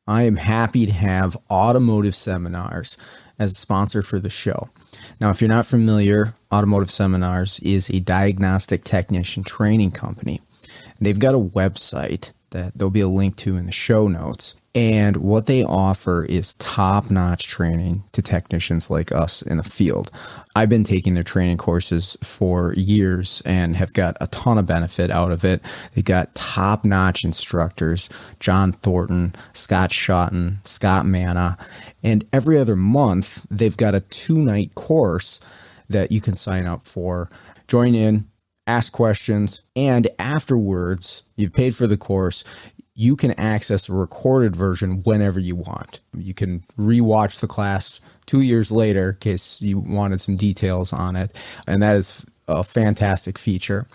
I am happy to have Automotive Seminars as a sponsor for the show. Now, if you're not familiar, Automotive Seminars is a diagnostic technician training company. They've got a website that there'll be a link to in the show notes. And what they offer is top-notch training to technicians like us in the field. I've been taking their training courses for years and have got a ton of benefit out of it. They've got top-notch instructors, John Thornton, Scott Shotton, Scott Manna, and every other month they've got a 2-night course that you can sign up for. Join in, ask questions, and afterwards, you've paid for the course, you can access a recorded version whenever you want. You can rewatch the class 2 years later in case you wanted some details on it. And that is a fantastic feature.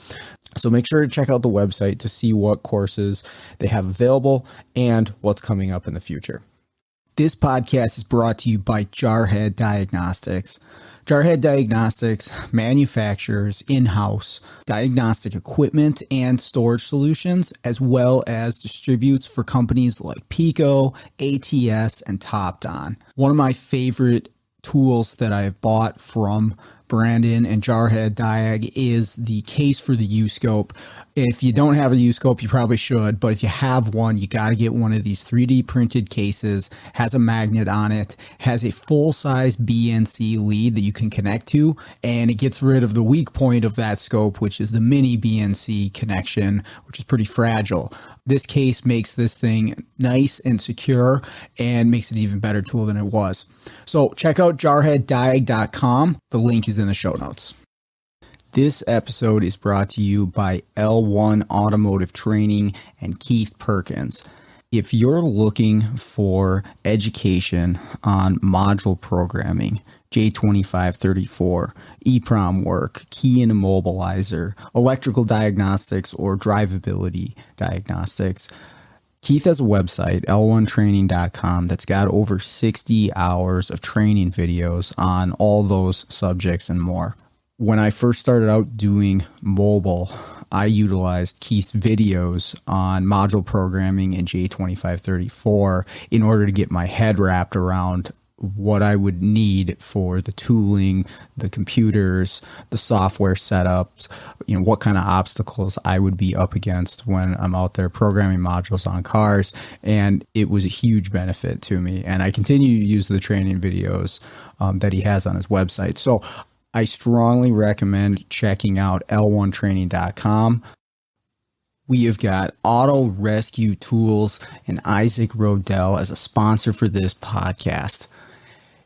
So make sure to check out the website to see what courses they have available and what's coming up in the future. This podcast is brought to you by Jarhead Diagnostics. Jarhead Diagnostics manufactures in-house diagnostic equipment and storage solutions, as well as distributes for companies like Pico, ATS, and TopDon. One of my favorite tools that I've bought from Brandon and Jarhead Diag is the case for the U-Scope. If you don't have a U-Scope, you probably should, but if you have one, you got to get one of these 3D printed cases, has a magnet on it, has a full-size BNC lead that you can connect to, and it gets rid of the weak point of that scope, which is the mini BNC connection, which is pretty fragile. This case makes this thing nice and secure and makes it an even better tool than it was. So check out jarheaddiag.com. The link is in the show notes. This episode is brought to you by L1 Automotive Training and Keith Perkins. If you're looking for education on module programming, J2534, EEPROM work, key and immobilizer, electrical diagnostics, or drivability diagnostics, Keith has a website, l1training.com, that's got over 60 hours of training videos on all those subjects and more. When I first started out doing mobile, I utilized Keith's videos on module programming in J2534 in order to get my head wrapped around what I would need for the tooling, the computers, the software setups, what kind of obstacles I would be up against when I'm out there programming modules on cars. And it was a huge benefit to me. And I continue to use the training videos that he has on his website. So I strongly recommend checking out l1training.com. We have got Auto Rescue Tools and Isaac Rodell as a sponsor for this podcast.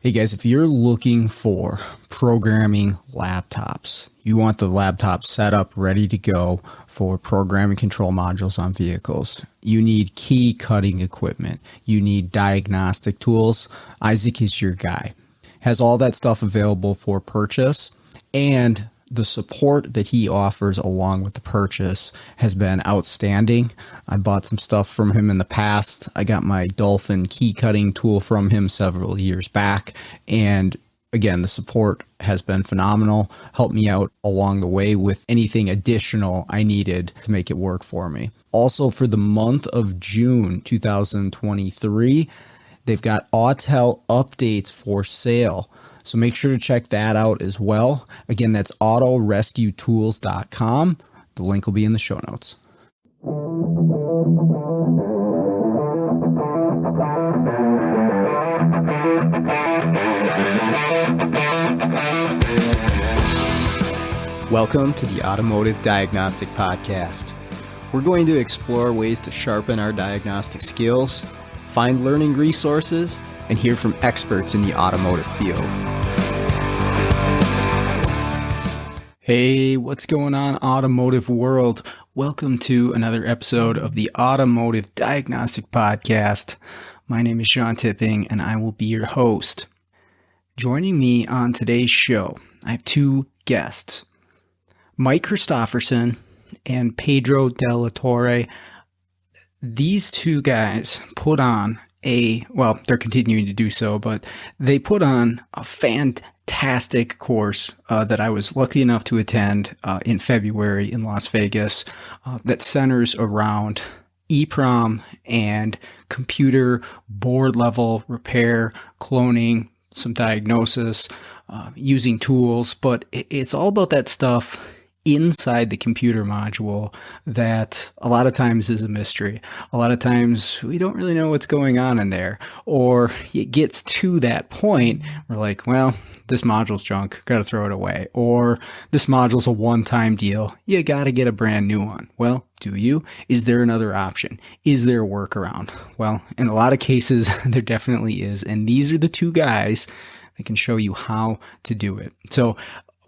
Hey guys, if you're looking for programming laptops, you want the laptop set up ready to go for programming control modules on vehicles, you need key cutting equipment, you need diagnostic tools, Isaac is your guy. Has all that stuff available for purchase, and the support that he offers along with the purchase has been outstanding. I bought some stuff from him in the past. I got my Dolphin key cutting tool from him several years back. And again, the support has been phenomenal. Helped me out along the way with anything additional I needed to make it work for me. Also, for the month of June 2023, they've got Autel updates for sale. So make sure to check that out as well. Again, that's autorescuetools.com. The link will be in the show notes. Welcome to the Automotive Diagnostic Podcast. We're going to explore ways to sharpen our diagnostic skills, find learning resources, and hear from experts in the automotive field. Hey, what's going on, automotive world? Welcome to another episode of the Automotive Diagnostic Podcast. My name is Sean Tipping, and I will be your host. Joining me on today's show, I have two guests, Mike Christopherson and Pedro de la Torre. These two guys put on they're continuing to do so, but they put on a fantastic course that I was lucky enough to attend in February in Las Vegas that centers around EEPROM and computer board level repair, cloning, some diagnosis, using tools, but it's all about that stuff inside the computer module that a lot of times is a mystery. A lot of times we don't really know what's going on in there, or it gets to that point, we're like, well, this module's junk, gotta throw it away. Or this module's a one-time deal, you gotta get a brand new one. Well, do you? Is there another option? Is there a workaround? Well, in a lot of cases, there definitely is. And these are the two guys that can show you how to do it. So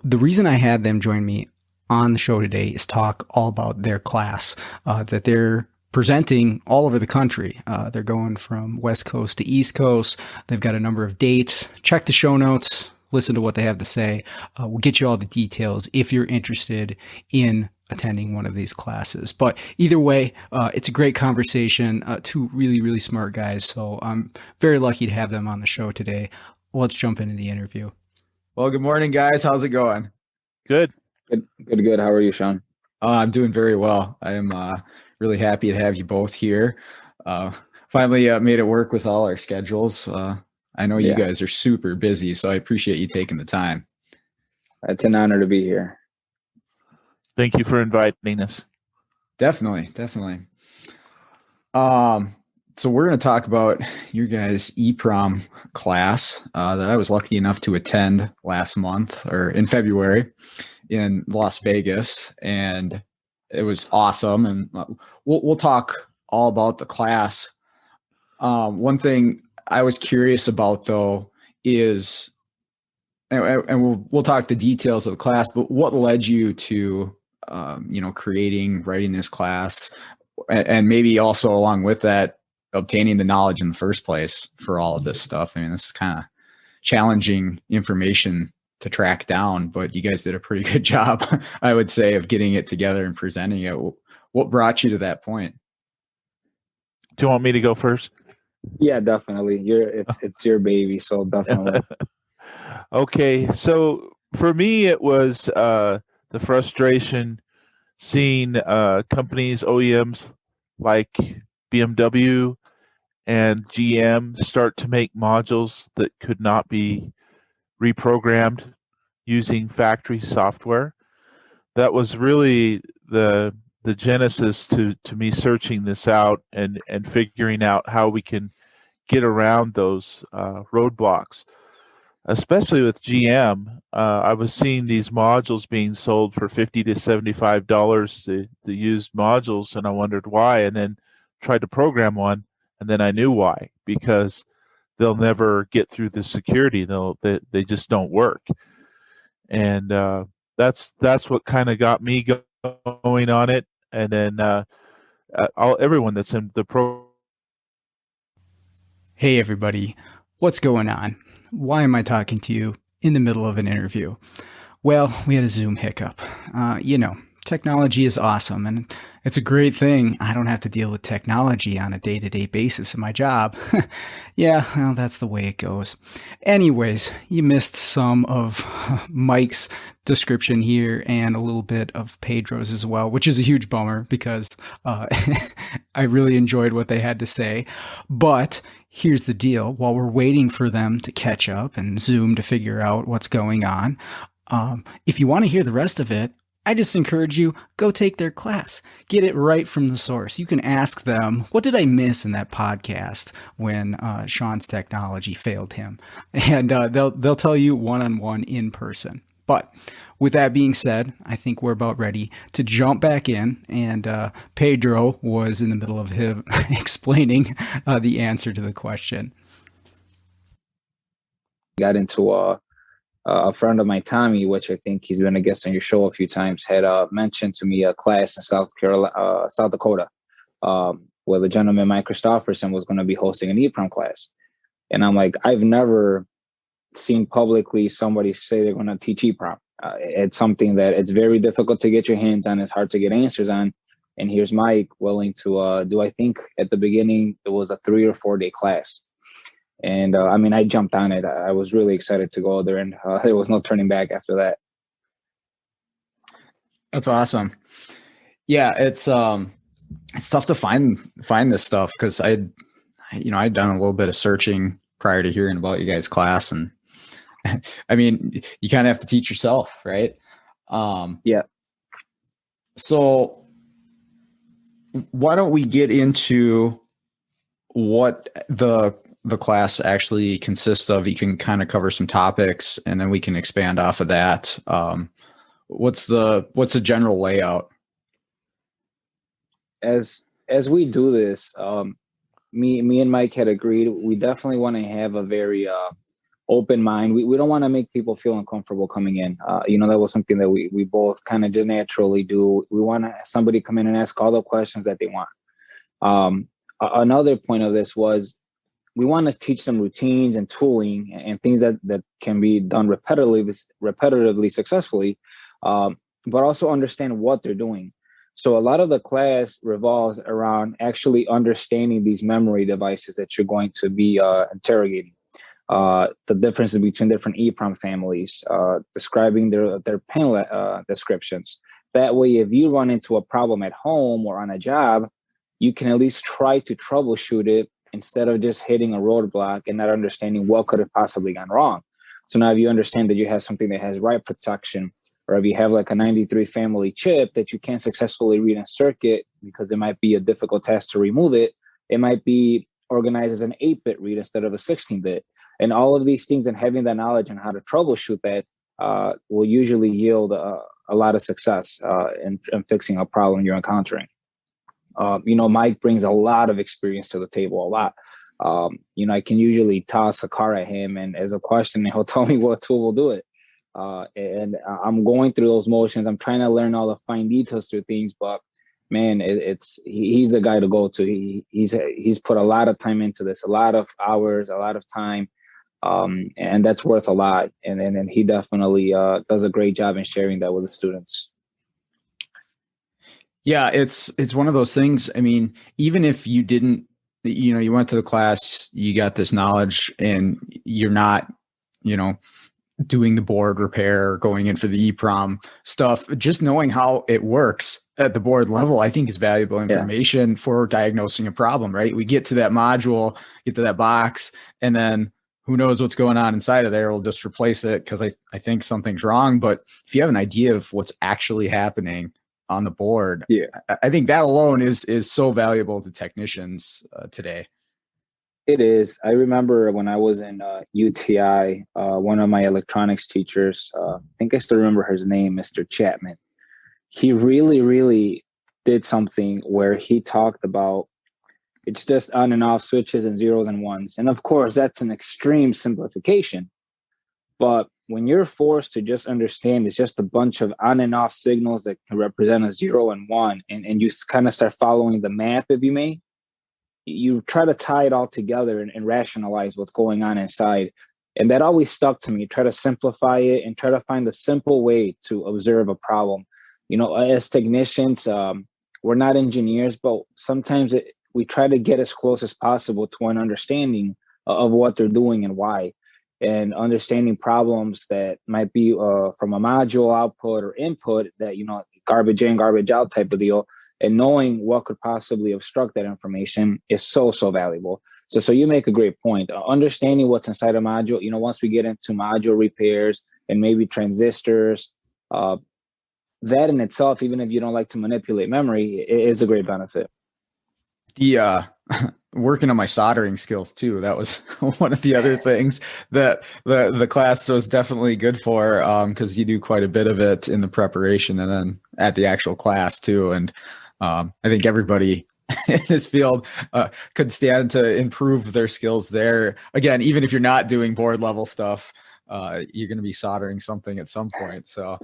the reason I had them join me on the show today is talk all about their class that they're presenting all over the country. They're going from West Coast to East Coast. They've got a number of dates. Check the show notes. Listen to what they have to say. We'll get you all the details if you're interested in attending one of these classes. But either way, it's a great conversation. Two really, really smart guys. So I'm very lucky to have them on the show today. Let's jump into the interview. Well, good morning, guys. How's it going? Good. Good. How are you, Sean? I'm doing very well. I am really happy to have you both here. Finally made it work with all our schedules. I know you guys are super busy, so I appreciate you taking the time. It's an honor to be here. Thank you for inviting us. Definitely. So we're going to talk about your guys' EEPROM class that I was lucky enough to attend last month or in February in Las Vegas, and it was awesome. And we'll talk all about the class. One thing I was curious about though is, and we'll talk the details of the class, but what led you to writing this class, and maybe also along with that, obtaining the knowledge in the first place for all of this stuff. I mean, this is kind of challenging information to track down, but you guys did a pretty good job, I would say, of getting it together and presenting it. What brought you to that point? Do you want me to go first? Yeah, definitely. It's your baby, so definitely. Okay, so for me, it was the frustration seeing companies, OEMs like BMW and GM start to make modules that could not be reprogrammed using factory software. That was really the genesis to me searching this out and figuring out how we can get around those roadblocks. Especially with GM, I was seeing these modules being sold for $50 to $75, the used modules, and I wondered why, and then tried to program one, and then I knew why, because they'll never get through the security. They just don't work, and that's what kind of got me going on it. And then everyone that's in the pro. Hey everybody, what's going on? Why am I talking to you in the middle of an interview? Well, we had a Zoom hiccup. Technology is awesome, and it's a great thing. I don't have to deal with technology on a day-to-day basis in my job. Yeah, well, that's the way it goes. Anyways, you missed some of Mike's description here and a little bit of Pedro's as well, which is a huge bummer because I really enjoyed what they had to say. But here's the deal. While we're waiting for them to catch up and Zoom to figure out what's going on, if you want to hear the rest of it, I just encourage you, go take their class. Get it right from the source. You can ask them, what did I miss in that podcast when Sean's technology failed him? And they'll tell you one-on-one in person. But with that being said, I think we're about ready to jump back in. And Pedro was in the middle of him explaining the answer to the question. Got into a friend of mine, Tommy, which I think he's been a guest on your show a few times, had mentioned to me a class in South Dakota, where the gentleman, Mike Christopherson, was going to be hosting an EEPROM class. And I'm like, I've never seen publicly somebody say they're going to teach EEPROM. It's something that it's very difficult to get your hands on. It's hard to get answers on. And here's Mike willing to do, I think at the beginning, it was a 3 or 4 day class. And I jumped on it. I was really excited to go there, and there was no turning back after that. That's awesome. Yeah, it's it's tough to find this stuff because I'd done a little bit of searching prior to hearing about you guys' class, and I mean, you kind of have to teach yourself, right? Yeah. So why don't we get into what the class actually consists of? You can kind of cover some topics, and then we can expand off of that. What's the general layout? As we do this, me and Mike had agreed we definitely want to have a very open mind. We don't want to make people feel uncomfortable coming in. That was something that we both kind of just naturally do. We want somebody come in and ask all the questions that they want. Another point of this was we want to teach some routines and tooling and things that can be done repetitively successfully, but also understand what they're doing. So a lot of the class revolves around actually understanding these memory devices that you're going to be interrogating. The differences between different EEPROM families, describing their panel descriptions. That way, if you run into a problem at home or on a job, you can at least try to troubleshoot it instead of just hitting a roadblock and not understanding what could have possibly gone wrong. So now if you understand that you have something that has write protection, or if you have like a 93 family chip that you can't successfully read in circuit because it might be a difficult task to remove it, it might be organized as an 8-bit read instead of a 16-bit. And all of these things and having that knowledge on how to troubleshoot that will usually yield a lot of success in fixing a problem you're encountering. Mike brings a lot of experience to the table, a lot. I can usually toss a car at him and as a question, and he'll tell me what tool will do it. And I'm going through those motions. I'm trying to learn all the fine details through things, but man, he's the guy to go to. He's put a lot of time into this, a lot of hours, a lot of time. And that's worth a lot. And he definitely does a great job in sharing that with the students. Yeah, it's one of those things. I mean, even if you didn't, you went to the class, you got this knowledge, and you're not, doing the board repair, going in for the EEPROM stuff, just knowing how it works at the board level, I think is valuable information for diagnosing a problem, right? We get to that module, get to that box, and then who knows what's going on inside of there. We'll just replace it because I think something's wrong. But if you have an idea of what's actually happening on the board, I think that alone is so valuable to technicians today. It is. I remember when I was in UTI, one of my electronics teachers, I think I still remember his name, Mr. Chapman. He really, really did something where he talked about it's just on and off switches and zeros and ones. And of course, that's an extreme simplification. But when you're forced to just understand it's just a bunch of on and off signals that can represent a 0 and 1, and you kind of start following the map, if you may, you try to tie it all together and rationalize what's going on inside. And that always stuck to me. Try to simplify it and try to find a simple way to observe a problem. As technicians, we're not engineers, but sometimes we try to get as close as possible to an understanding of what they're doing and why, and understanding problems that might be from a module output or input that, garbage in, garbage out type of deal. And knowing what could possibly obstruct that information is so valuable. So you make a great point. Understanding what's inside a module, once we get into module repairs and maybe transistors, that in itself, even if you don't like to manipulate memory, it is a great benefit. The working on my soldering skills too. That was one of the other things that the class was definitely good for, because you do quite a bit of it in the preparation and then at the actual class too. And I think everybody in this field could stand to improve their skills there. Again, even if you're not doing board level stuff, you're going to be soldering something at some point. So,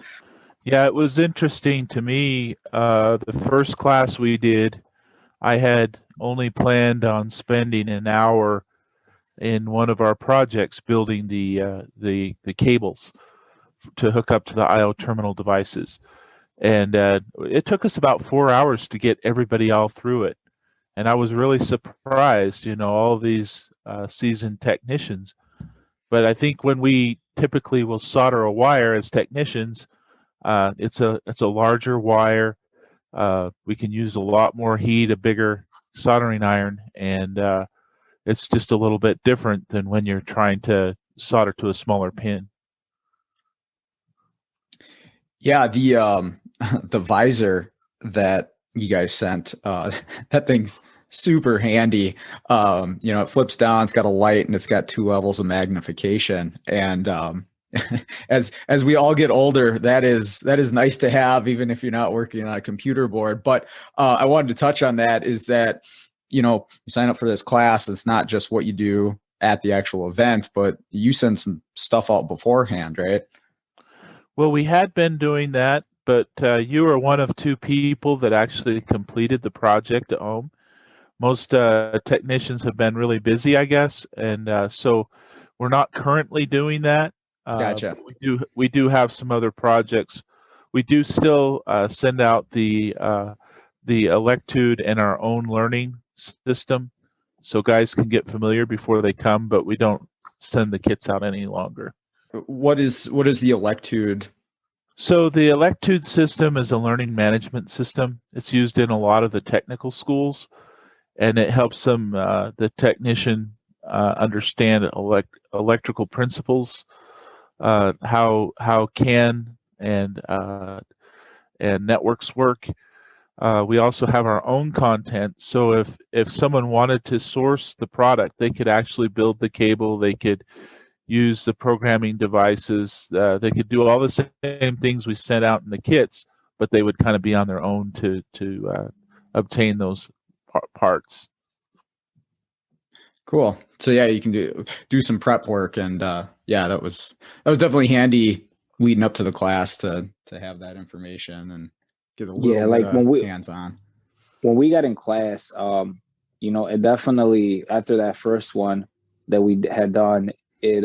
yeah, it was interesting to me. The first class we did, I had only planned on spending an hour in one of our projects building the cables to hook up to the I/O terminal devices. And it took us about 4 hours to get everybody all through it. And I was really surprised, all these seasoned technicians. But I think when we typically will solder a wire as technicians, it's a larger wire. We can use a lot more heat, a bigger soldering iron, and it's just a little bit different than when you're trying to solder to a smaller pin. Yeah, the the visor that you guys sent, that thing's super handy. It flips down, it's got a light, and it's got 2 levels of magnification. And as we all get older, that is nice to have, even if you're not working on a computer board. But I wanted to touch on that, is that you sign up for this class. It's not just what you do at the actual event, but you send some stuff out beforehand, right? Well, we had been doing that, but you are one of 2 people that actually completed the project at home. Most technicians have been really busy, I guess, and so we're not currently doing that. Gotcha. We do have some other projects. We do still send out the Electude and our own learning system, so guys can get familiar before they come. But we don't send the kits out any longer. What is the Electude? So the Electude system is a learning management system. It's used in a lot of the technical schools, and it helps them, the technician, understand electrical principles, how CAN and networks work. We also have our own content, so if someone wanted to source the product, they could actually build the cable. They could use the programming devices. They could do all the same things we sent out in the kits, but they would kind of be on their own to obtain those parts. Cool. So yeah, you can do some prep work, and yeah, that was definitely handy leading up to the class to have that information and get a little bit of hands-on. When we got in class, it definitely, after that first one that we had done, it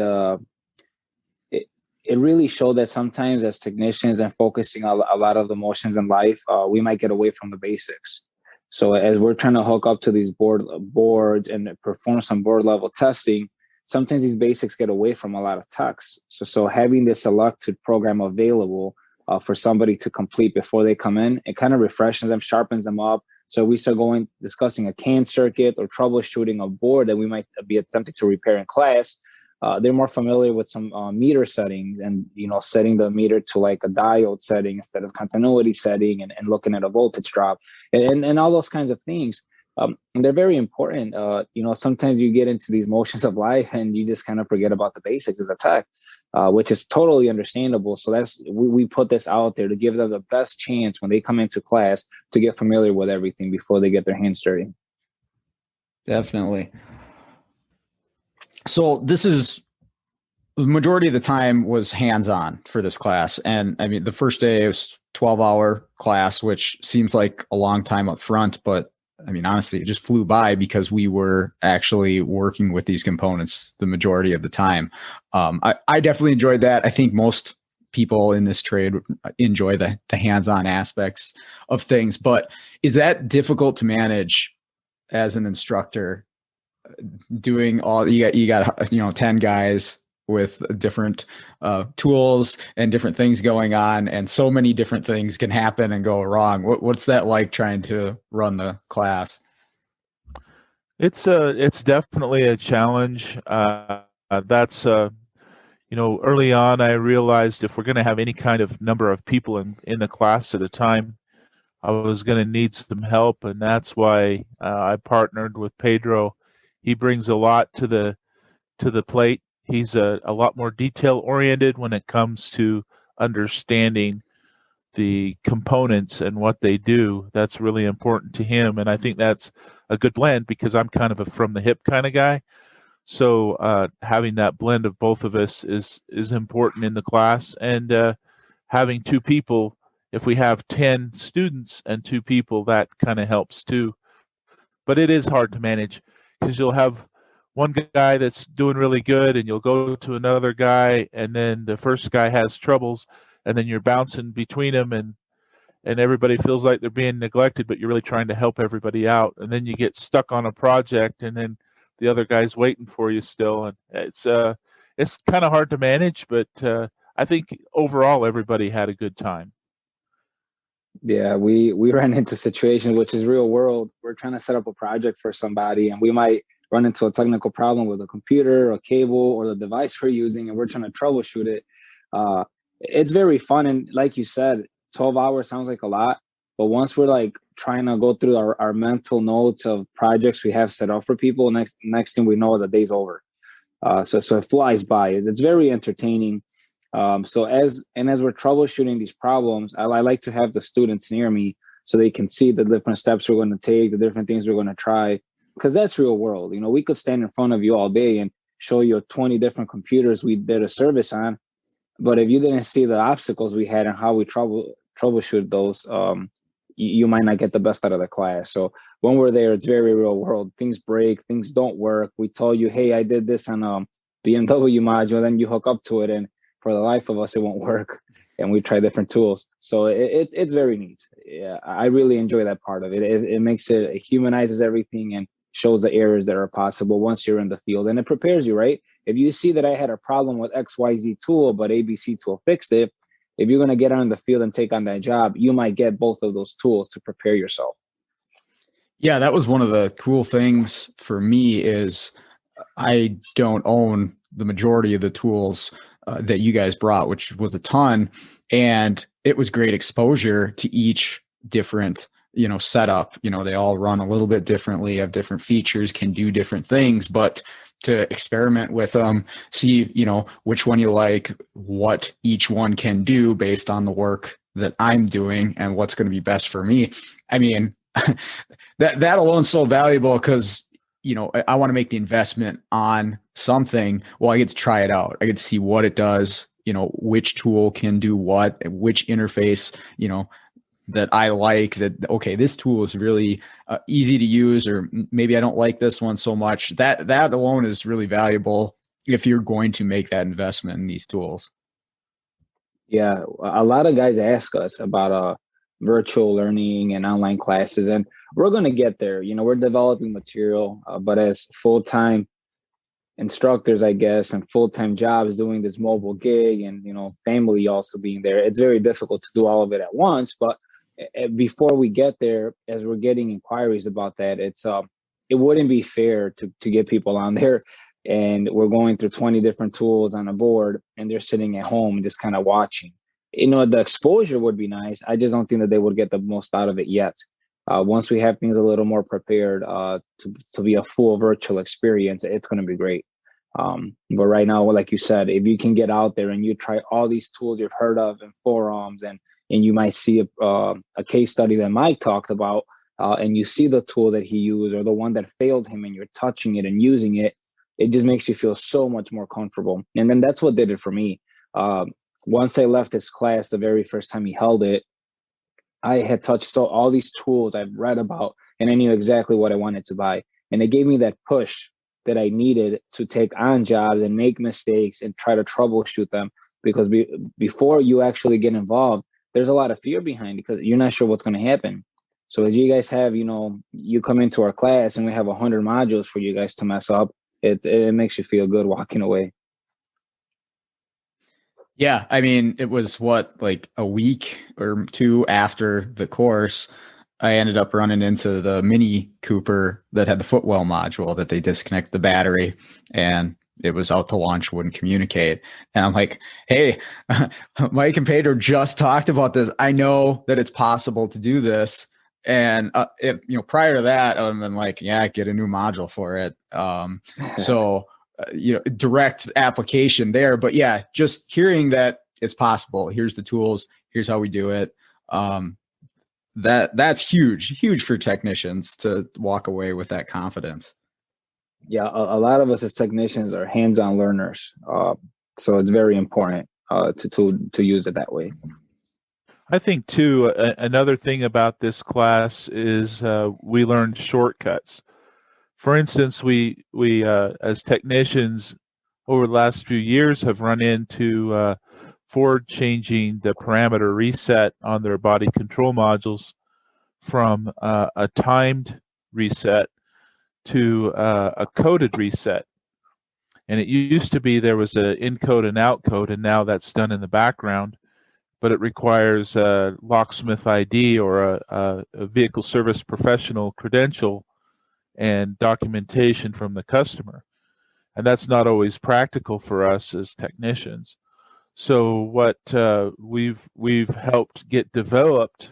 really showed that sometimes as technicians and focusing a lot of the motions in life, we might get away from the basics. So as we're trying to hook up to these boards and perform some board level testing, sometimes these basics get away from a lot of techs. So having this Electude program available for somebody to complete before they come in, it kind of refreshes them, sharpens them up. So we start discussing a CAN circuit or troubleshooting a board that we might be attempting to repair in class. They're more familiar with some meter settings, and setting the meter to like a diode setting instead of continuity setting, and looking at a voltage drop, and all those kinds of things. And they're very important. Sometimes you get into these motions of life and you just kind of forget about the basics as a tech, which is totally understandable. So we put this out there to give them the best chance when they come into class to get familiar with everything before they get their hands dirty. Definitely. So this is the majority of the time was hands-on for this class. And I mean, the first day it was 12-hour class, which seems like a long time up front, but I mean, honestly, it just flew by because we were actually working with these components the majority of the time. I definitely enjoyed that. I think most people in this trade enjoy the hands-on aspects of things, but is that difficult to manage as an instructor? Doing all you got 10 guys with different tools and different things going on, and so many different things can happen and go wrong. What's that like, trying to run the class? It's definitely a challenge. That's early on I realized if we're going to have any kind of number of people in the class at a time, I was going to need some help, and that's why I partnered with Pedro. He brings a lot to the plate. He's a lot more detail oriented when it comes to understanding the components and what they do. That's really important to him, and I think that's a good blend because I'm kind of a from the hip kind of guy. So having that blend of both of us is important in the class, and having 2 people. If we have 10 students and 2 people, that kind of helps too. But it is hard to manage, because you'll have one guy that's doing really good, and you'll go to another guy, and then the first guy has troubles, and then you're bouncing between them, and everybody feels like they're being neglected, but you're really trying to help everybody out. And then you get stuck on a project, and then the other guy's waiting for you still, and it's kind of hard to manage. But I think overall everybody had a good time. Yeah, we ran into situations which is real world. We're trying to set up a project for somebody, and we might run into a technical problem with a computer, a cable, or the device we're using, and we're trying to troubleshoot it. It's very fun, and like you said, 12 hours sounds like a lot, but once we're like trying to go through our mental notes of projects we have set up for people, next thing we know, the day's over. So it flies by. It's very entertaining. So as we're troubleshooting these problems, I like to have the students near me so they can see the different steps we're going to take, the different things we're going to try, because that's real world. You know, we could stand in front of you all day and show you 20 different computers we did a service on, but if you didn't see the obstacles we had and how we troubleshoot those, you might not get the best out of the class. So when we're there, it's very real world. Things break, things don't work. We tell you, hey, I did this on a BMW module, then you hook up to it, and for the life of us, it won't work. And we try different tools. So it's very neat. Yeah, I really enjoy that part of it. It makes it humanizes everything and shows the errors that are possible once you're in the field, and it prepares you, right? If you see that I had a problem with XYZ tool, but ABC tool fixed it, if you're going to get on the field and take on that job, you might get both of those tools to prepare yourself. Yeah, that was one of the cool things for me is I don't own the majority of the tools that you guys brought, which was a ton. And it was great exposure to each different, setup. They all run a little bit differently, have different features, can do different things, but to experiment with them, see, which one you like, what each one can do based on the work that I'm doing and what's going to be best for me. I mean, that alone is so valuable because, I want to make the investment on something. Well, I get to try it out. I get to see what it does, which tool can do what, which interface, that I like that. Okay, this tool is really easy to use, or maybe I don't like this one so much. That alone is really valuable if you're going to make that investment in these tools. Yeah, a lot of guys ask us about virtual learning and online classes, and we're going to get there. We're developing material, but as full-time instructors, I guess, and full-time jobs doing this mobile gig and, family also being there, it's very difficult to do all of it at once. But before we get there, as we're getting inquiries about that, it wouldn't be fair to get people on there and we're going through 20 different tools on a board and they're sitting at home just kind of watching. The exposure would be nice. I just don't think that they would get the most out of it yet. Once we have things a little more prepared to be a full virtual experience, it's going to be great. But right now, like you said, if you can get out there and you try all these tools you've heard of in forums, and you might see a case study that Mike talked about, and you see the tool that he used or the one that failed him, and you're touching it and using it, it just makes you feel so much more comfortable. And then that's what did it for me. Once I left his class, the very first time he held it, I had touched all these tools I've read about, and I knew exactly what I wanted to buy. And it gave me that push that I needed to take on jobs and make mistakes and try to troubleshoot them. Because before you actually get involved, there's a lot of fear behind it because you're not sure what's going to happen. So as you guys have, you come into our class and we have 100 modules for you guys to mess up, it makes you feel good walking away. Yeah, I mean, it was like a week or two after the course, I ended up running into the Mini Cooper that had the footwell module that they disconnect the battery, and it was out to lunch, wouldn't communicate. And I'm like, hey, Mike and Pedro just talked about this. I know that it's possible to do this. And prior to that, I would have been like, yeah, get a new module for it. So direct application there. But yeah, just hearing that it's possible. Here's the tools. Here's how we do it. That's huge for technicians to walk away with that confidence. Yeah, a lot of us as technicians are hands-on learners. So it's very important to use it that way. I think too, another thing about this class is we learned shortcuts. For instance, we as technicians over the last few years have run into Ford changing the parameter reset on their body control modules from a timed reset to a coded reset. And it used to be there was an encode and outcode, and now that's done in the background. but it requires a Locksmith ID or a vehicle service professional credential and documentation from the customer. And that's not always practical for us as technicians. So what we've helped get developed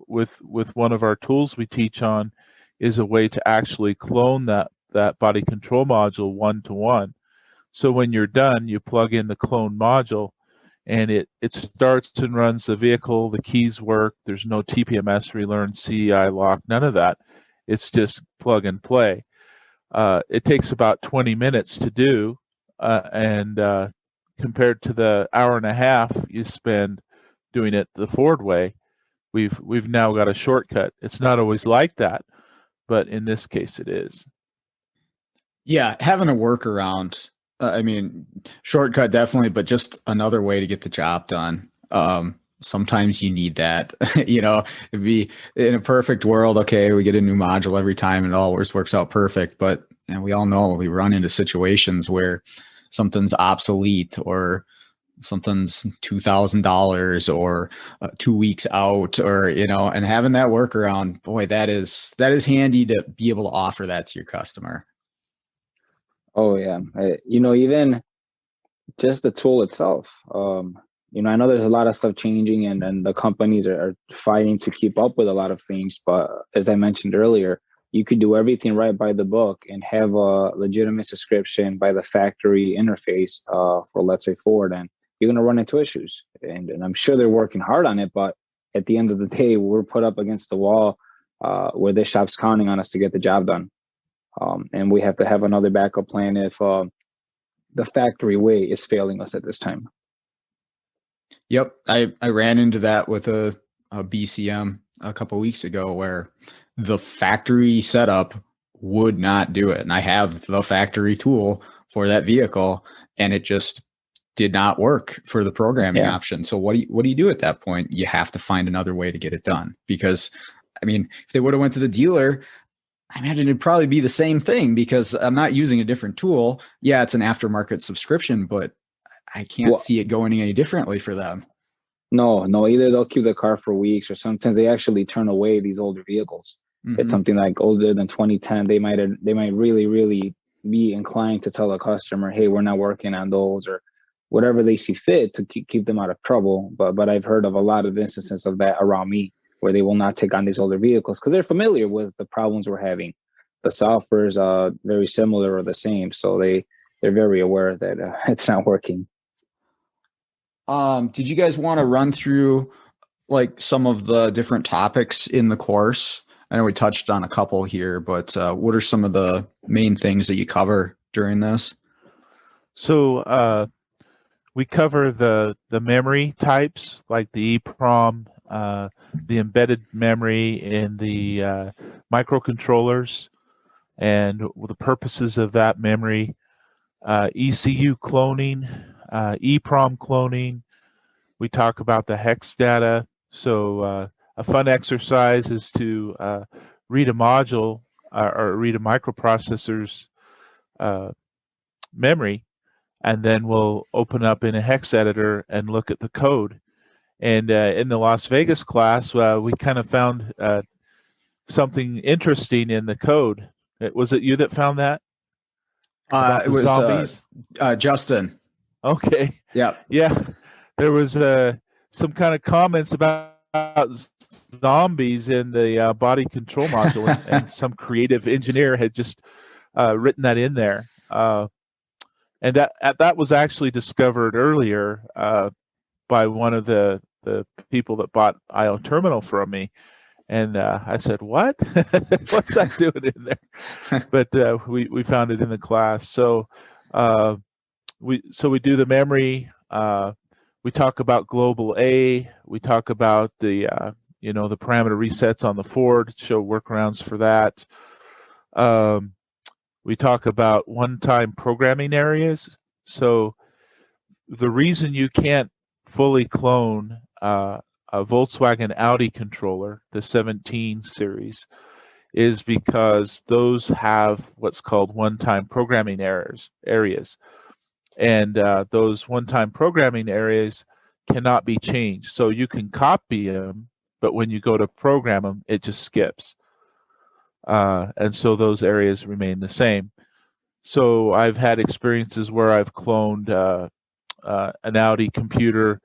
with one of our tools we teach on is a way to actually clone that body control module one-to-one. So when you're done, you plug in the clone module, and it starts and runs the vehicle. The keys work. There's no TPMS relearn, CI lock, none of that. It's just plug and play. It takes about 20 minutes to do, and compared to the hour and a half you spend doing it the Ford way, we've now got a shortcut. It's not always like that, but in this case it is. Yeah, having a workaround. I mean, shortcut definitely, but just another way to get the job done. Sometimes you need that. It'd be in a perfect world. Okay, we get a new module every time and it always works out perfect. But we all know we run into situations where something's obsolete or something's $2,000 or 2 weeks out, or and having that workaround, boy, that is handy to be able to offer that to your customer. Oh yeah, even just the tool itself. I know there's a lot of stuff changing, and the companies are fighting to keep up with a lot of things. But as I mentioned earlier, you could do everything right by the book and have a legitimate subscription by the factory interface for, let's say, Ford, and you're going to run into issues. And I'm sure they're working hard on it, but at the end of the day, we're put up against the wall where this shop's counting on us to get the job done. And we have to have another backup plan if the factory way is failing us at this time. Yep. I ran into that with a BCM a couple of weeks ago where the factory setup would not do it. And I have the factory tool for that vehicle, and it just did not work for the programming option. So what do you do at that point? You have to find another way to get it done, because if they would have went to the dealer, I imagine it'd probably be the same thing, because I'm not using a different tool. Yeah, it's an aftermarket subscription, but I can't see it going any differently for them. No, either they'll keep the car for weeks, or sometimes they actually turn away these older vehicles. Mm-hmm. It's something like older than 2010. They might really, really be inclined to tell the customer, hey, we're not working on those, or whatever they see fit to keep them out of trouble. But I've heard of a lot of instances of that around me, where they will not take on these older vehicles because they're familiar with the problems we're having. The software is very similar or the same, so they're very aware that it's not working. Did you guys want to run through like some of the different topics in the course? I know we touched on a couple here, but what are some of the main things that you cover during this? So we cover the memory types, like the EEPROM, the embedded memory in the microcontrollers, and the purposes of that memory, ECU cloning, EEPROM cloning. We talk about the hex data. So a fun exercise is to read a module or read a microprocessor's memory, and then we'll open up in a hex editor and look at the code. And in the Las Vegas class, we kind of found something interesting in the code. Was it you that found that? It was zombies? Justin. Okay. Yeah. Yeah. There was some kind of comments about zombies in the body control module, and some creative engineer had just written that in there. And that was actually discovered earlier by one of the people that bought IO Terminal from me. And I said, what? What's that doing in there? But we found it in the class. So we do the memory. We talk about global A. We talk about the the parameter resets on the Ford, show workarounds for that. We talk about one-time programming areas. So the reason you can't fully clone a Volkswagen Audi controller, the 17 series, is because those have what's called one-time programming areas. And those one-time programming areas cannot be changed. So you can copy them, but when you go to program them, it just skips. And so those areas remain the same. So I've had experiences where I've cloned an Audi computer,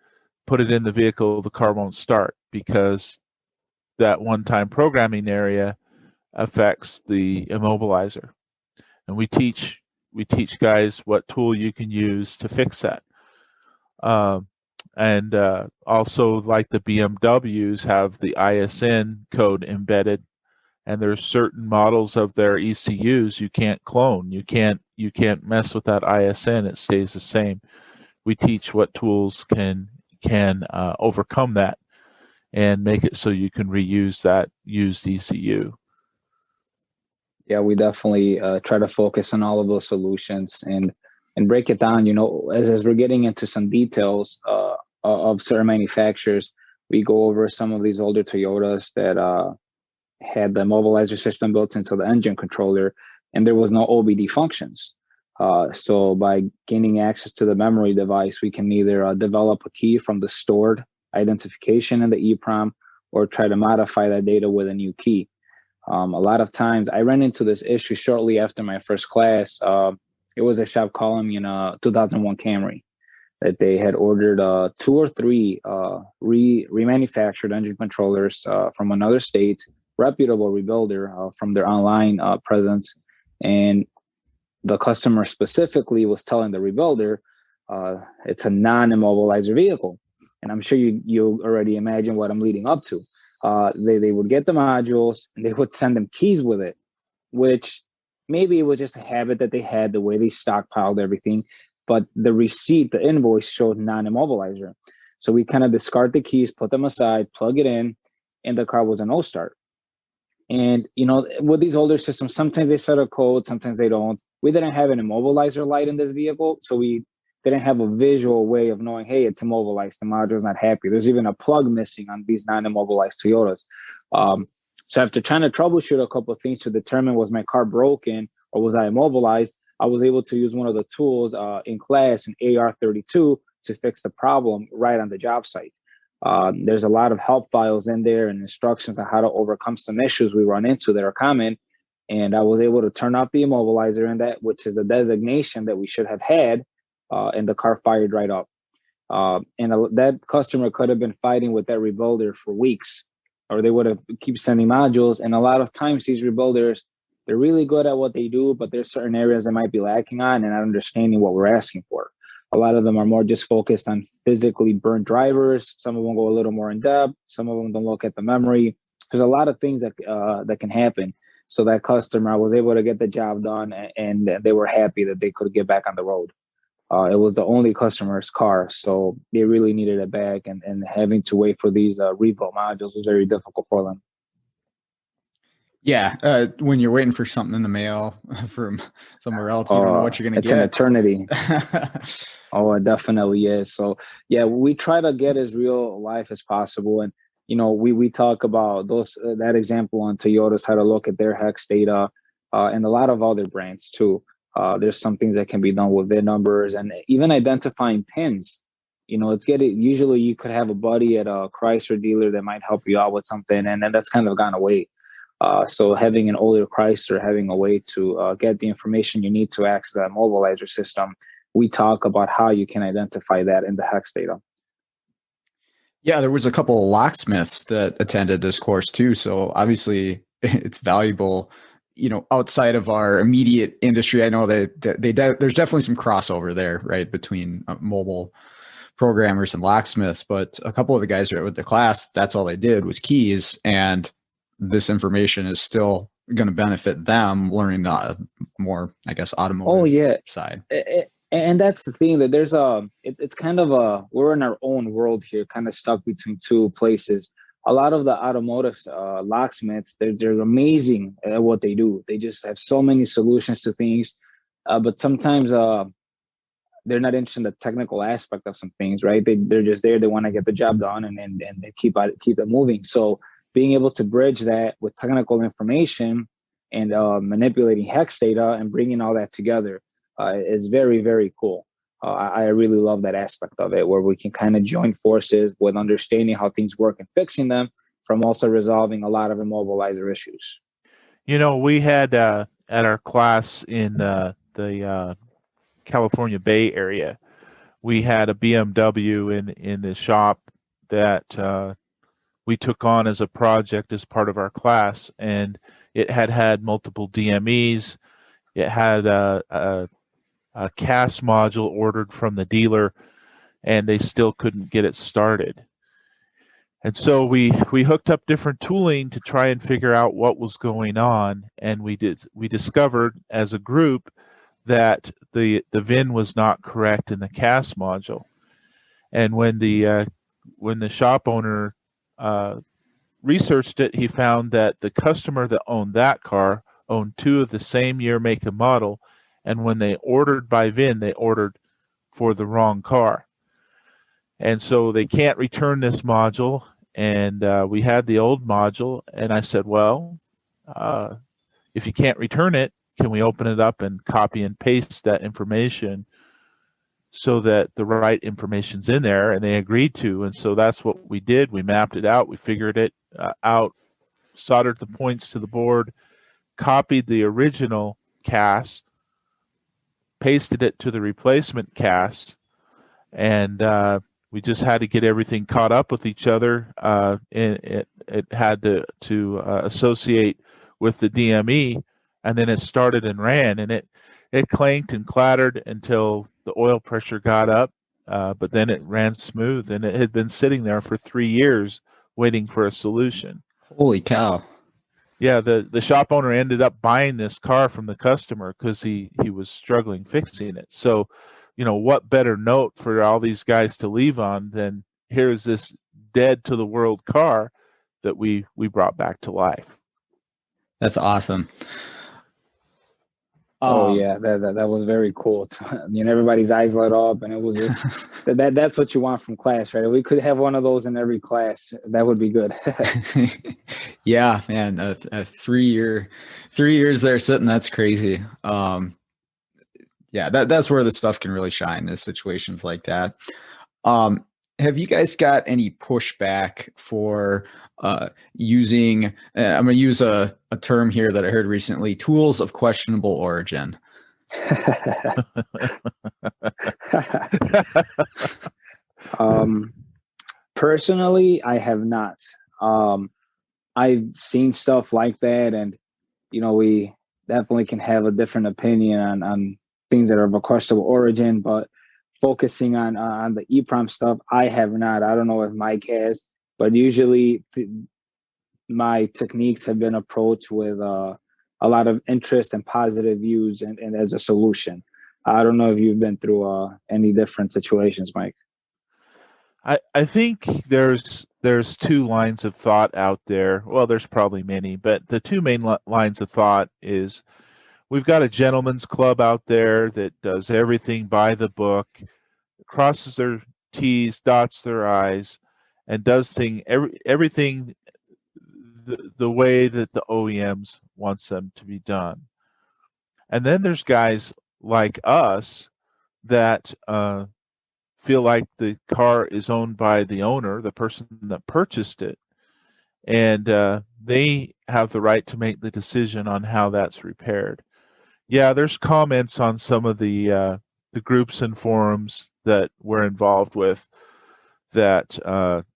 put it in the vehicle, the car won't start because that one-time programming area affects the immobilizer. And we teach guys what tool you can use to fix that. And also, like the BMWs have the ISN code embedded, and there's certain models of their ECUs you can't clone. You can't mess with that ISN. It stays the same. We teach what tools can overcome that and make it so you can reuse that used ECU. Yeah, we definitely try to focus on all of those solutions and break it down. As we're getting into some details of certain manufacturers, we go over some of these older Toyotas that had the immobilizer system built into the engine controller, and there was no OBD functions. So by gaining access to the memory device, we can either develop a key from the stored identification in the EEPROM or try to modify that data with a new key. A lot of times I ran into this issue shortly after my first class. It was a shop calling me in a 2001 Camry that they had ordered 2 or 3 remanufactured engine controllers from another state, reputable rebuilder from their online presence. And the customer specifically was telling the rebuilder it's a non-immobilizer vehicle. And I'm sure you already imagine what I'm leading up to. They would get the modules and they would send them keys with it, which maybe it was just a habit that they had, the way they stockpiled everything. But the receipt, the invoice showed non-immobilizer. So we kind of discard the keys, put them aside, plug it in, and the car was a no start. And, with these older systems, sometimes they set a code, sometimes they don't. We didn't have an immobilizer light in this vehicle, so we didn't have a visual way of knowing, hey, it's immobilized, the module's not happy. There's even a plug missing on these non-immobilized Toyotas. So after trying to troubleshoot a couple of things to determine, was my car broken or was I immobilized, I was able to use one of the tools in class, an AR32, to fix the problem right on the job site. There's a lot of help files in there and instructions on how to overcome some issues we run into that are common. And I was able to turn off the immobilizer in that, which is the designation that we should have had, and the car fired right up. That customer could have been fighting with that rebuilder for weeks, or they would have keep sending modules. And a lot of times these rebuilders, they're really good at what they do, but there's certain areas they might be lacking on and not understanding what we're asking for. A lot of them are more just focused on physically burnt drivers. Some of them go a little more in depth. Some of them don't look at the memory. There's a lot of things that can happen. So that customer, I was able to get the job done, and they were happy that they could get back on the road. It was the only customer's car, so they really needed it back, and having to wait for these rebuilt modules was very difficult for them. Yeah, when you're waiting for something in the mail from somewhere else, you don't know what you're going to get. It's an eternity. Oh, it definitely is. So, yeah, we try to get as real life as possible. And, we talk about that example on Toyotas, how to look at their hex data, and a lot of other brands too. There's some things that can be done with VIN numbers and even identifying pins. Usually you could have a buddy at a Chrysler dealer that might help you out with something, and then that's kind of gone away. So having an older Chrysler, having a way to get the information you need to access that immobilizer system, we talk about how you can identify that in the hex data. Yeah, there was a couple of locksmiths that attended this course too. So obviously it's valuable, outside of our immediate industry. I know that there's definitely some crossover there, right, between mobile programmers and locksmiths. But a couple of the guys with the class, that's all they did was keys, and this information is still going to benefit them learning the more, I guess, automotive side. And that's the thing, that there's it's kind of we're in our own world here, kind of stuck between two places. A lot of the automotive locksmiths, they're amazing at what they do. They just have so many solutions to things, but sometimes they're not interested in the technical aspect of some things, right? They're just there. They want to get the job done and they keep it moving. So being able to bridge that with technical information and manipulating hex data and bringing all that together is very, very cool. I really love that aspect of it, where we can kind of join forces with understanding how things work and fixing them, from also resolving a lot of immobilizer issues. We had at our class in the California Bay Area, we had a BMW in the shop that we took on as a project as part of our class, and it had multiple DMEs. It had a CAS module ordered from the dealer, and they still couldn't get it started. And so we hooked up different tooling to try and figure out what was going on, and we discovered as a group that the VIN was not correct in the CAS module. And when the shop owner researched it, he found that the customer that owned that car owned two of the same year, make, and model, and when they ordered by VIN, they ordered for the wrong car. And so they can't return this module, and we had the old module, and I said, well, if you can't return it, can we open it up and copy and paste that information so that the right information's in there? And they agreed to, and so that's what we did. We mapped it out, we figured it out, soldered the points to the board, copied the original CAS, pasted it to the replacement CAS, and we just had to get everything caught up with each other. It had to associate with the DME, and then it started and ran, and it clanked and clattered until the oil pressure got up, but then it ran smooth, and it had been sitting there for 3 years waiting for a solution. Holy cow. Yeah, the shop owner ended up buying this car from the customer because he was struggling fixing it. So, what better note for all these guys to leave on than here's this dead to the world car that we brought back to life. That's awesome. Oh yeah, that was very cool. Everybody's eyes lit up, and it was just that's what you want from class, right? If we could have one of those in every class, that would be good. Yeah, man, a 3 years there sitting, that's crazy. Yeah, that's where the stuff can really shine, is situations like that. Have you guys got any pushback for using, I'm going to use a term here that I heard recently, tools of questionable origin? Personally, I have not. I've seen stuff like that, and we definitely can have a different opinion on things that are of a questionable origin, but focusing on the EEPROM stuff, I have not. I don't know if Mike has, but usually my techniques have been approached with a lot of interest and positive views and as a solution. I don't know if you've been through any different situations, Mike. I think there's two lines of thought out there. Well, there's probably many, but the two main lines of thought is we've got a gentleman's club out there that does everything by the book, crosses their T's, dots their I's, and does everything the way that the OEMs wants them to be done. And then there's guys like us that feel like the car is owned by the owner, the person that purchased it, and they have the right to make the decision on how that's repaired. Yeah, there's comments on some of the groups and forums that we're involved with that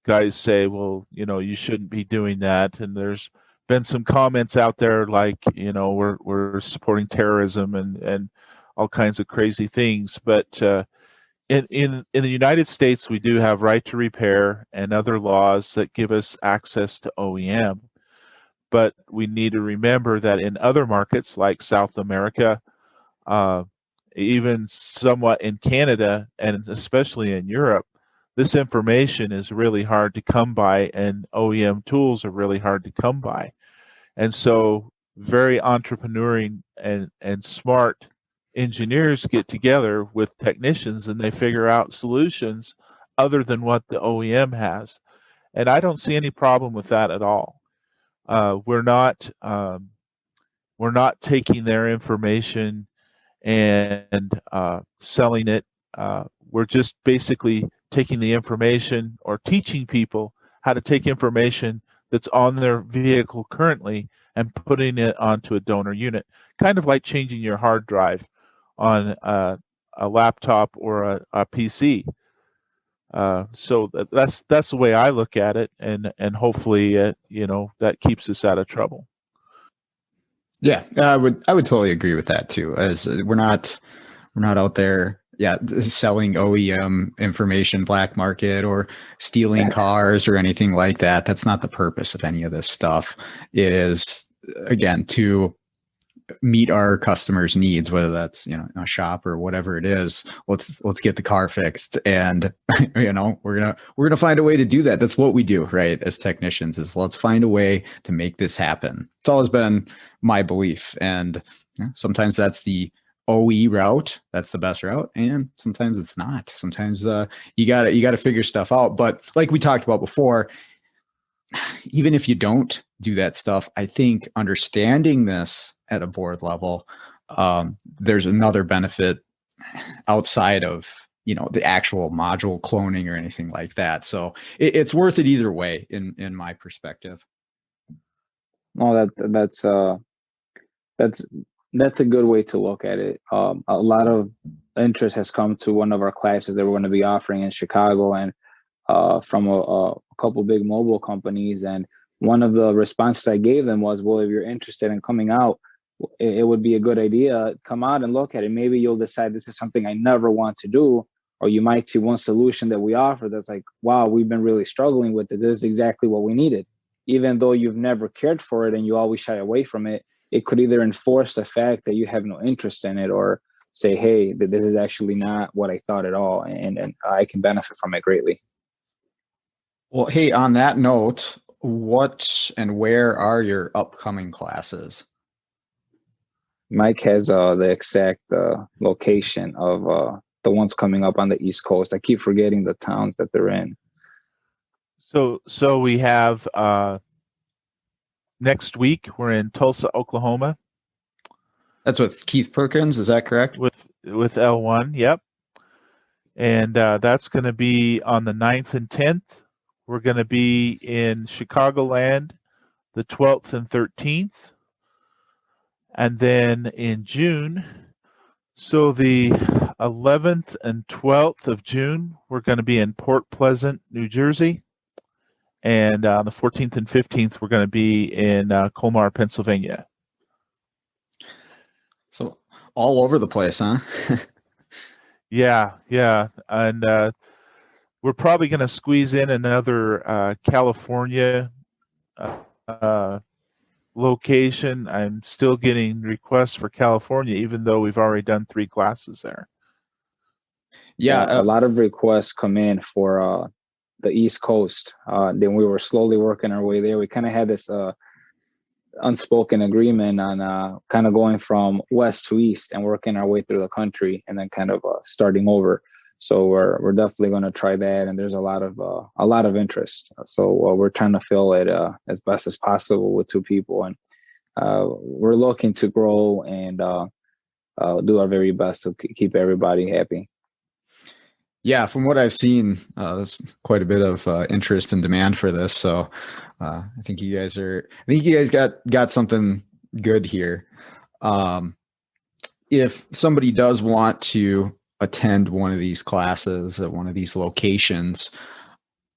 guys say, well, you shouldn't be doing that. And there's been some comments out there like, we're supporting terrorism and all kinds of crazy things. But in the United States, we do have right to repair and other laws that give us access to OEM. But we need to remember that in other markets like South America, even somewhat in Canada, and especially in Europe, this information is really hard to come by, and OEM tools are really hard to come by. And so very entrepreneurial and smart engineers get together with technicians, and they figure out solutions other than what the OEM has. And I don't see any problem with that at all. We're not taking their information and selling it we're just basically taking the information or teaching people how to take information that's on their vehicle currently and putting it onto a donor unit, kind of like changing your hard drive on a laptop or a PC. So that's the way I look at it, and hopefully, that keeps us out of trouble. Yeah, I would totally agree with that too. As we're not out there, selling OEM information, black market, or stealing cars or anything like that. That's not the purpose of any of this stuff. It is, again, to meet our customers' needs, whether that's a shop or whatever it is. Let's get the car fixed, and we're gonna find a way to do that. That's what we do, right? As technicians, is let's find a way to make this happen. It's always been my belief, and sometimes that's the OE route. That's the best route, and sometimes it's not. Sometimes you gotta figure stuff out. But like we talked about before, even if you don't do that stuff, I think understanding this at a board level, there's another benefit outside of the actual module cloning or anything like that. So it's worth it either way, in my perspective. No, that's a good way to look at it. A lot of interest has come to one of our classes that we're going to be offering in Chicago, and from a couple big mobile companies. And one of the responses I gave them was, well, if you're interested in coming out, it would be a good idea. Come out and look at it. Maybe you'll decide this is something I never want to do, or you might see one solution that we offer that's like, wow, we've been really struggling with it. This is exactly what we needed. Even though you've never cared for it and you always shy away from it, it could either enforce the fact that you have no interest in it, or say, hey, this is actually not what I thought at all, and I can benefit from it greatly. Well, hey, on that note, what and where are your upcoming classes? Mike has the exact location of the ones coming up on the East Coast. I keep forgetting the towns that they're in. So we have next week we're in Tulsa, Oklahoma. That's with Keith Perkins, is that correct? With L1, yep. And that's going to be on the 9th and 10th. We're going to be in Chicagoland the 12th and 13th. And then in June, so the 11th and 12th of June, we're going to be in Port Pleasant, New Jersey. And on the 14th and 15th, we're going to be in Colmar, Pennsylvania. So all over the place, huh? Yeah. And we're probably going to squeeze in another California location. I'm still getting requests for California, even though we've already done 3 classes there. Yeah, a lot of requests come in for the East Coast. Then we were slowly working our way there. We kind of had this unspoken agreement on kind of going from west to east and working our way through the country, and then kind of starting over. So we're definitely going to try that, and there's a lot of interest. So we're trying to fill it as best as possible with 2 people, and we're looking to grow and do our very best to keep everybody happy. Yeah, from what I've seen, there's quite a bit of interest and demand for this. So I think you guys got something good here. If somebody does want to attend one of these classes at one of these locations,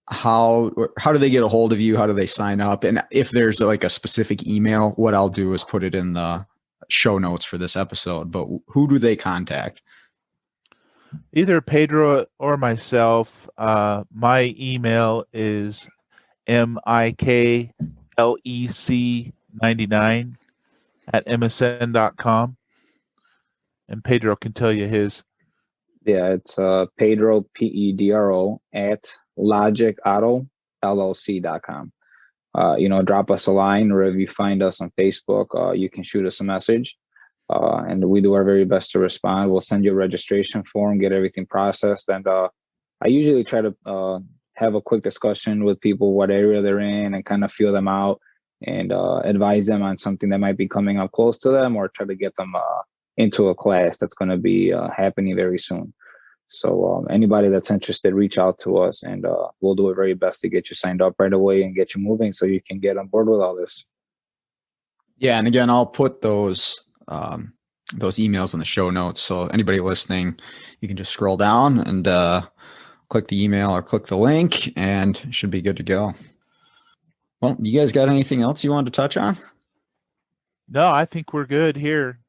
how do they get a hold of you? How do they sign up? And if there's like a specific email, what I'll do is put it in the show notes for this episode. But who do they contact? Either Pedro or myself. My email is miklec99@msn.com, and Pedro can tell you his. Yeah, it's Pedro, Pedro, at logicautollc.com. Drop us a line, or if you find us on Facebook, you can shoot us a message. And we do our very best to respond. We'll send you a registration form, get everything processed. And I usually try to have a quick discussion with people, what area they're in, and kind of feel them out and advise them on something that might be coming up close to them, or try to get them into a class that's going to be happening very soon. So anybody that's interested, reach out to us, and we'll do our very best to get you signed up right away and get you moving so you can get on board with all this. Yeah, and again, I'll put those emails in the show notes. So anybody listening, you can just scroll down and click the email or click the link, and it should be good to go. Well, you guys got anything else you wanted to touch on? No, I think we're good here.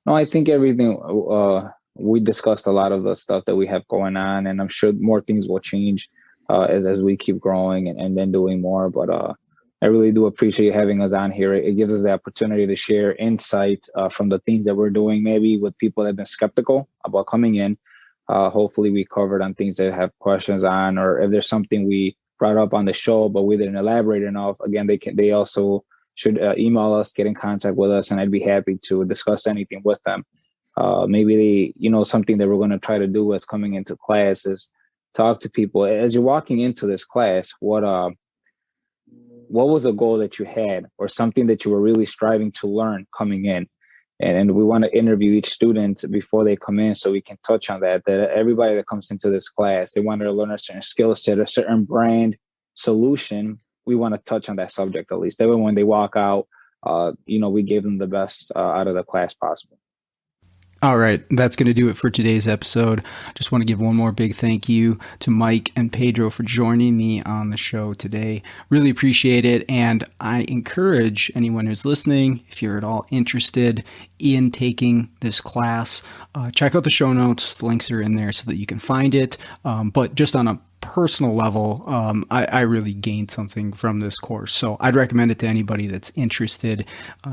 No, I think everything, we discussed a lot of the stuff that we have going on, and I'm sure more things will change as we keep growing and then doing more. But I really do appreciate having us on here. It gives us the opportunity to share insight from the things that we're doing, maybe with people that have been skeptical about coming in. Hopefully we covered on things that have questions on, or if there's something we brought up on the show but we didn't elaborate enough, again, they also should email us, get in contact with us, and I'd be happy to discuss anything with them. Maybe something that we're going to try to do as coming into class is talk to people as you're walking into this class. What was a goal that you had, or something that you were really striving to learn coming in? And we want to interview each student before they come in, so we can touch on that everybody that comes into this class, they want to learn a certain skill set, a certain brand solution. We want to touch on that subject at least. That way when they walk out, we gave them the best out of the class possible. All right, that's going to do it for today's episode. Just want to give one more big thank you to Mike and Pedro for joining me on the show today. Really appreciate it, and I encourage anyone who's listening, if you're at all interested in taking this class, check out the show notes. The links are in there so that you can find it. But just on a personal level, I really gained something from this course. So I'd recommend it to anybody that's interested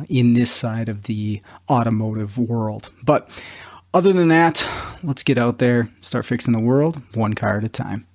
in this side of the automotive world. But other than that, let's get out there, start fixing the world one car at a time.